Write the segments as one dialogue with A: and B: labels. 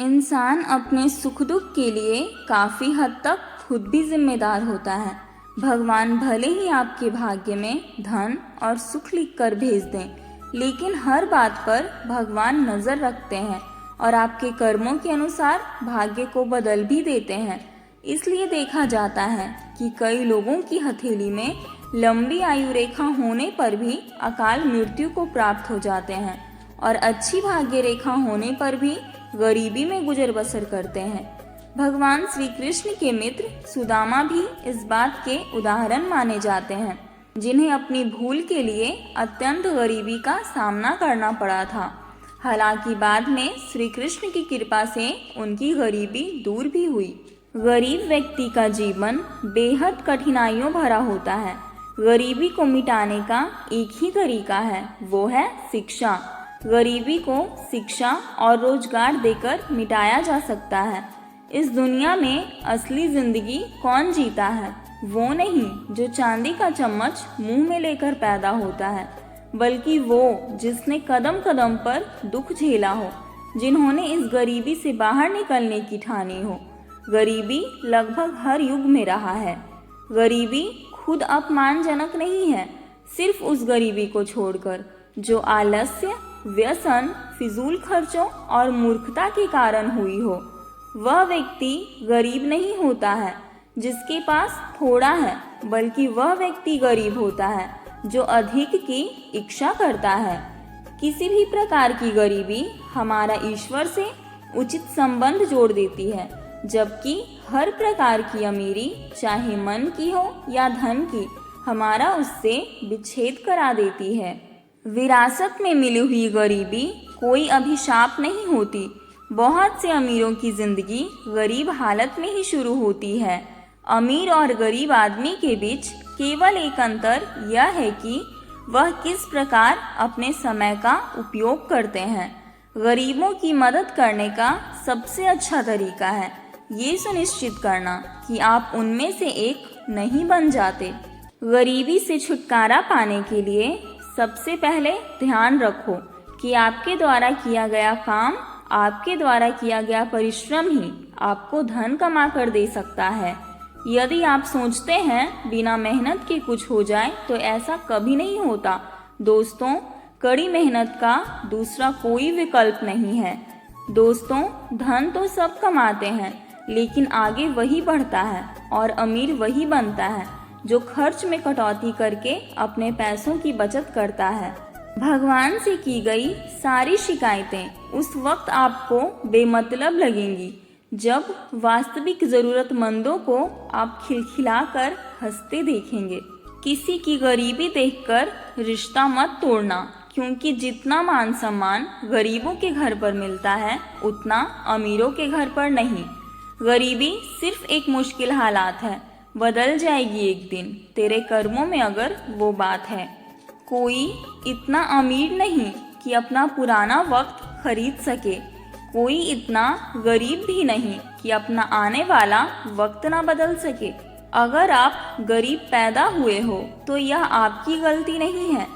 A: इंसान अपने सुख दुख के लिए काफ़ी हद तक खुद भी जिम्मेदार होता है। भगवान भले ही आपके भाग्य में धन और सुख लिख कर भेज दें, लेकिन हर बात पर भगवान नज़र रखते हैं और आपके कर्मों के अनुसार भाग्य को बदल भी देते हैं। इसलिए देखा जाता है कि कई लोगों की हथेली में लंबी आयु रेखा होने पर भी अकाल मृत्यु को प्राप्त हो जाते हैं और अच्छी भाग्य रेखा होने पर भी गरीबी में गुजर बसर करते हैं। भगवान श्री कृष्ण के मित्र सुदामा भी इस बात के उदाहरण माने जाते हैं, जिन्हें अपनी भूल के लिए अत्यंत गरीबी का सामना करना पड़ा था। हालांकि बाद में श्री कृष्ण की कृपा से उनकी गरीबी दूर भी हुई। गरीब व्यक्ति का जीवन बेहद कठिनाइयों भरा होता है। गरीबी को मिटाने का एक ही तरीका है, वो है शिक्षा। गरीबी को शिक्षा और रोजगार देकर मिटाया जा सकता है। इस दुनिया में असली जिंदगी कौन जीता है? वो नहीं जो चांदी का चम्मच मुंह में लेकर पैदा होता है, बल्कि वो जिसने कदम कदम पर दुख झेला हो, जिन्होंने इस गरीबी से बाहर निकलने की ठानी हो। गरीबी लगभग हर युग में रहा है। गरीबी खुद अपमानजनक नहीं है, सिर्फ उस गरीबी को छोड़कर जो आलस्य, व्यसन, फिजूल खर्चों और मूर्खता के कारण हुई हो। वह व्यक्ति गरीब नहीं होता है जिसके पास थोड़ा है, बल्कि वह व्यक्ति गरीब होता है जो अधिक की इच्छा करता है। किसी भी प्रकार की गरीबी हमारा ईश्वर से उचित संबंध जोड़ देती है, जबकि हर प्रकार की अमीरी, चाहे मन की हो या धन की, हमारा उससे विच्छेद करा देती है। विरासत में मिली हुई गरीबी कोई अभिशाप नहीं होती। बहुत से अमीरों की जिंदगी गरीब हालत में ही शुरू होती है। अमीर और गरीब आदमी के बीच केवल एक अंतर यह है कि वह किस प्रकार अपने समय का उपयोग करते हैं। गरीबों की मदद करने का सबसे अच्छा तरीका है ये सुनिश्चित करना कि आप उनमें से एक नहीं बन जाते। गरीबी से छुटकारा पाने के लिए सबसे पहले ध्यान रखो कि आपके द्वारा किया गया काम, आपके द्वारा किया गया परिश्रम ही आपको धन कमा कर दे सकता है। यदि आप सोचते हैं बिना मेहनत के कुछ हो जाए, तो ऐसा कभी नहीं होता। दोस्तों, कड़ी मेहनत का दूसरा कोई विकल्प नहीं है। दोस्तों, धन तो सब कमाते हैं, लेकिन आगे वही बढ़ता है और अमीर वही बनता है जो खर्च में कटौती करके अपने पैसों की बचत करता है। भगवान से की गई सारी शिकायतें उस वक्त आपको बेमतलब लगेंगी जब वास्तविक जरूरतमंदों को आप खिलखिलाकर हंसते देखेंगे। किसी की गरीबी देखकर रिश्ता मत तोड़ना, क्योंकि जितना मान सम्मान गरीबों के घर पर मिलता है, उतना अमीरों के घर पर नहीं। गरीबी सिर्फ एक मुश्किल हालात है, बदल जाएगी एक दिन तेरे कर्मों में अगर वो बात है। कोई इतना अमीर नहीं कि अपना पुराना वक्त खरीद सके, कोई इतना गरीब भी नहीं कि अपना आने वाला वक्त ना बदल सके। अगर आप गरीब पैदा हुए हो तो यह आपकी गलती नहीं है,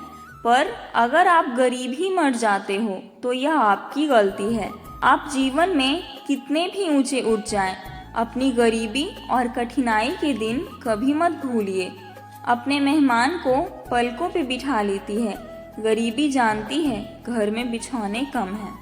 A: पर अगर आप गरीब ही मर जाते हो तो यह आपकी गलती है। आप जीवन में कितने भी ऊंचे उठ जाएं, अपनी गरीबी और कठिनाई के दिन कभी मत भूलिए। अपने मेहमान को पलकों पे बिठा लेती है, गरीबी जानती है घर में बिछौने कम हैं।